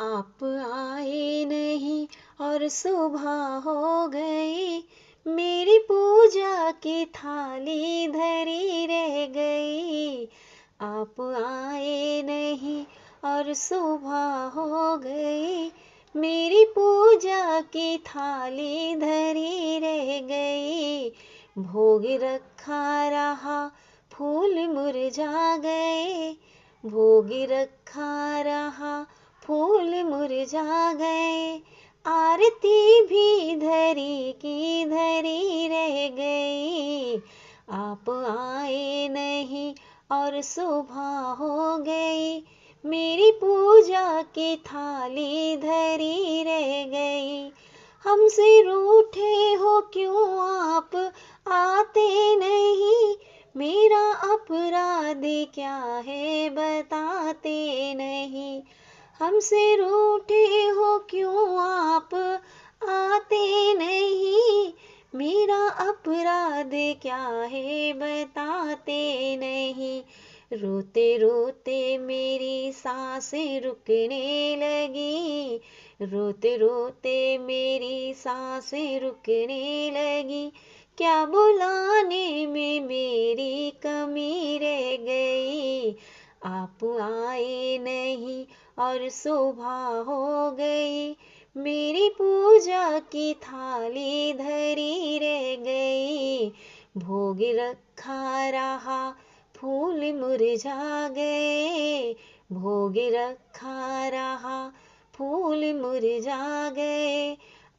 आप आए नहीं और सुबह हो गई, मेरी पूजा की थाली धरी रह गई। आप आए नहीं और सुबह हो गई, मेरी पूजा की थाली धरी रह गई। भोग रखा रहा, फूल मुरझा गए, भोग रखा रहा, फूल मुरझा गए। आरती भी धरी की धरी रह गई। आप आए नहीं और सुबह हो गई, मेरी पूजा की थाली धरी रह गई। हमसे रूठे हो क्यों आप आते नहीं, मेरा अपराध क्या है बताते नहीं। हमसे रूठे हो क्यों आप आते नहीं, मेरा अपराध क्या है बताते नहीं। रोते रोते मेरी सांसें रुकने लगी, रोते रोते मेरी सांसें रुकने लगी। क्या बुलाने में मेरी कमी रह गई। आप आए नहीं और सुबह हो गई, मेरी पूजा की थाली धरी रह गई। भोग रखा रहा, फूल मुरझा गए, भोग रखा रहा, फूल मुरझा गए।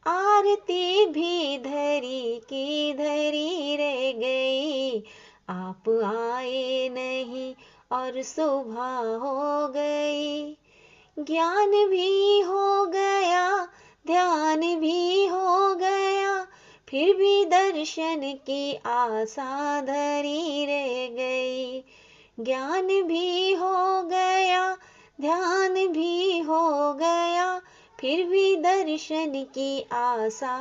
आरती भी धरी की धरी रह गई। आप आए नहीं और सुबह हो गई। ज्ञान भी हो गया, ध्यान भी हो गया, फिर भी दर्शन की आशा धरी रह गई। ज्ञान भी हो गया, ध्यान भी हो गया, फिर भी दर्शन की आशा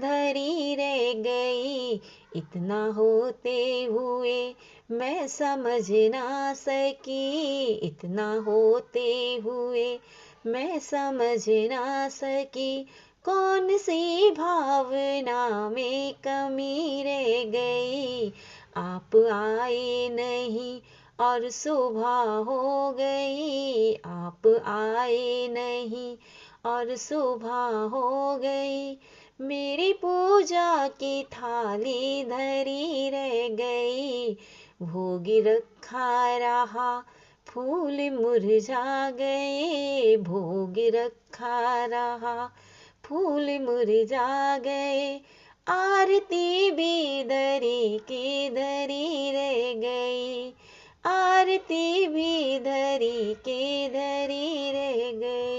धरी रह गई। इतना होते हुए मैं समझ ना सकी, इतना होते हुए मैं समझ ना सकी, कौन सी भावना में कमी रह गई। आप आए नहीं और सुबह हो गई, आप आए नहीं और सुबह हो गई, मेरी पूजा की थाली धरी रह गई। भोग रखा रहा, फूल मुरझा गए, भोग रखा रहा, फूल मुरझा गए। आरती भी धरी की धरी रह गई, आरती भी धरी की धरी रह गई।